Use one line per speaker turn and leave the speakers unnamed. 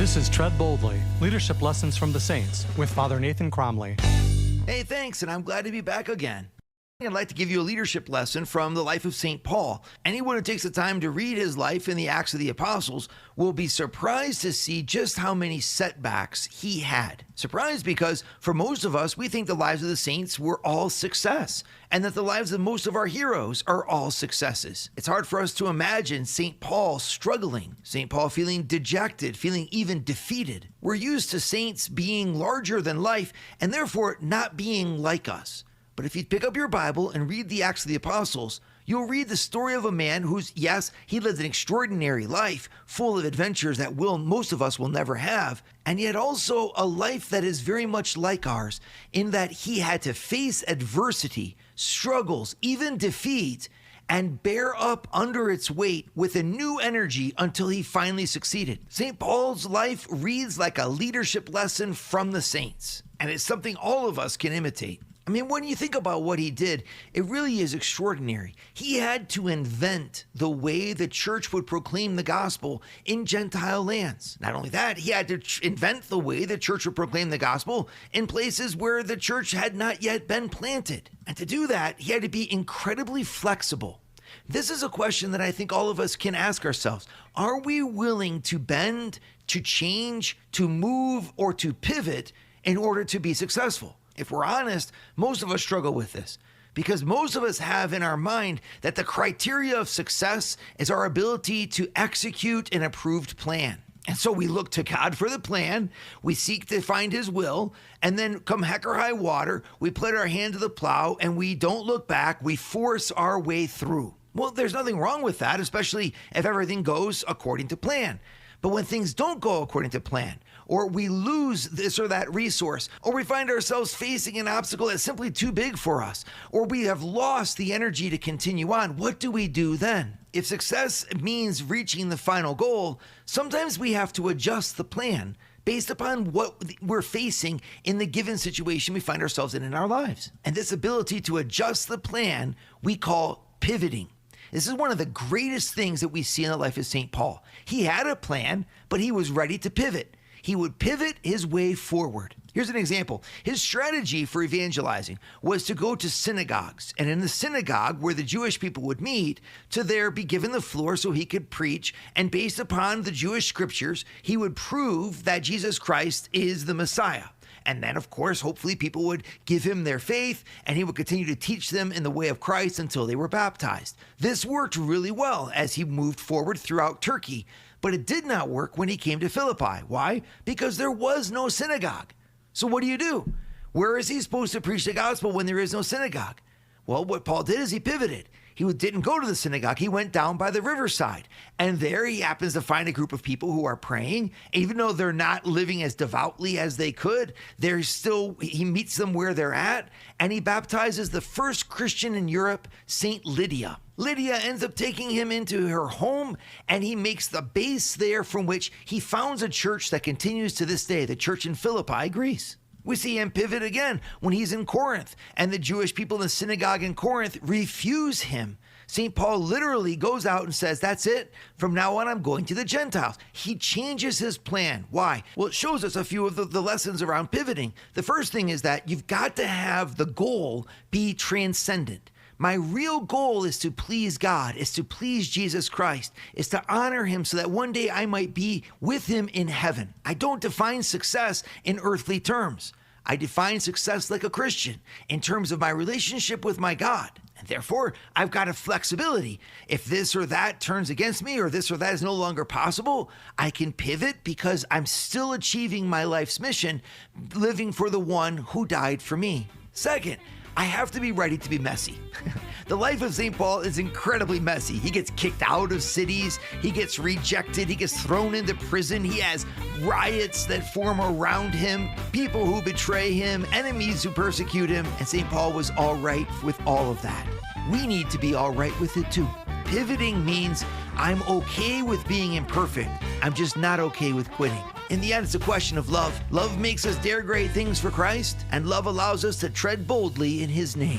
This is Tread Boldly, Leadership Lessons from the Saints, with Father Nathan Cromly.
Hey, thanks, and I'm glad to be back again. I'd like to give you a leadership lesson from the life of St. Paul. Anyone who takes the time to read his life in the Acts of the Apostles will be surprised to see just how many setbacks he had. Surprised because for most of us, we think the lives of the saints were all success, and that the lives of most of our heroes are all successes. It's hard for us to imagine St. Paul struggling, St. Paul feeling dejected, feeling even defeated. We're used to saints being larger than life and therefore not being like us. But if you pick up your Bible and read the Acts of the Apostles, you'll read the story of a man who's, yes, he lived an extraordinary life full of adventures that most of us will never have, and yet also a life that is very much like ours in that he had to face adversity, struggles, even defeat, and bear up under its weight with a new energy until he finally succeeded. St. Paul's life reads like a leadership lesson from the saints, and it's something all of us can imitate. I mean, when you think about what he did, it really is extraordinary. He had to invent the way the church would proclaim the gospel in Gentile lands. Not only that, he had to invent the way the church would proclaim the gospel in places where the church had not yet been planted. And to do that, he had to be incredibly flexible. This is a question that I think all of us can ask ourselves. Are we willing to bend, to change, to move, or to pivot in order to be successful? If we're honest, most of us struggle with this because most of us have in our mind that the criteria of success is our ability to execute an approved plan. And so we look to God for the plan, we seek to find his will, and then come heck or high water, we put our hand to the plow and we don't look back, we force our way through. Well, there's nothing wrong with that, especially if everything goes according to plan. But when things don't go according to plan, or we lose this or that resource, or we find ourselves facing an obstacle that's simply too big for us, or we have lost the energy to continue on, what do we do then? If success means reaching the final goal, sometimes we have to adjust the plan based upon what we're facing in the given situation we find ourselves in our lives. And this ability to adjust the plan we call pivoting. This is one of the greatest things that we see in the life of St. Paul. He had a plan, but he was ready to pivot. He would pivot his way forward. Here's an example. His strategy for evangelizing was to go to synagogues, and in the synagogue where the Jewish people would meet, to there be given the floor so he could preach, and based upon the Jewish scriptures, he would prove that Jesus Christ is the Messiah. And then, of course, hopefully people would give him their faith and he would continue to teach them in the way of Christ until they were baptized. This worked really well as he moved forward throughout Turkey, but it did not work when he came to Philippi. Why? Because there was no synagogue. So what do? Where is he supposed to preach the gospel when there is no synagogue? Well, what Paul did is he pivoted. He didn't go to the synagogue. He went down by the riverside. And there he happens to find a group of people who are praying. Even though they're not living as devoutly as they could, he meets them where they're at. And he baptizes the first Christian in Europe, Saint Lydia. Lydia ends up taking him into her home, and he makes the base there from which he founds a church that continues to this day, the church in Philippi, Greece. We see him pivot again when he's in Corinth, and the Jewish people in the synagogue in Corinth refuse him. St. Paul literally goes out and says, that's it. From now on, I'm going to the Gentiles. He changes his plan. Why? Well, it shows us a few of the lessons around pivoting. The first thing is that you've got to have the goal be transcendent. My real goal is to please God, is to please Jesus Christ, is to honor him so that one day I might be with him in heaven. I don't define success in earthly terms. I define success like a Christian in terms of my relationship with my God. And therefore, I've got a flexibility. If this or that turns against me or this or that is no longer possible, I can pivot because I'm still achieving my life's mission, living for the one who died for me. Second, I have to be ready to be messy. The life of St. Paul is incredibly messy. He gets kicked out of cities, he gets rejected, he gets thrown into prison, he has riots that form around him, people who betray him, enemies who persecute him, and St. Paul was all right with all of that. We need to be all right with it too. Pivoting means I'm okay with being imperfect, I'm just not okay with quitting. In the end, it's a question of love. Love makes us dare great things for Christ, and love allows us to tread boldly in his name.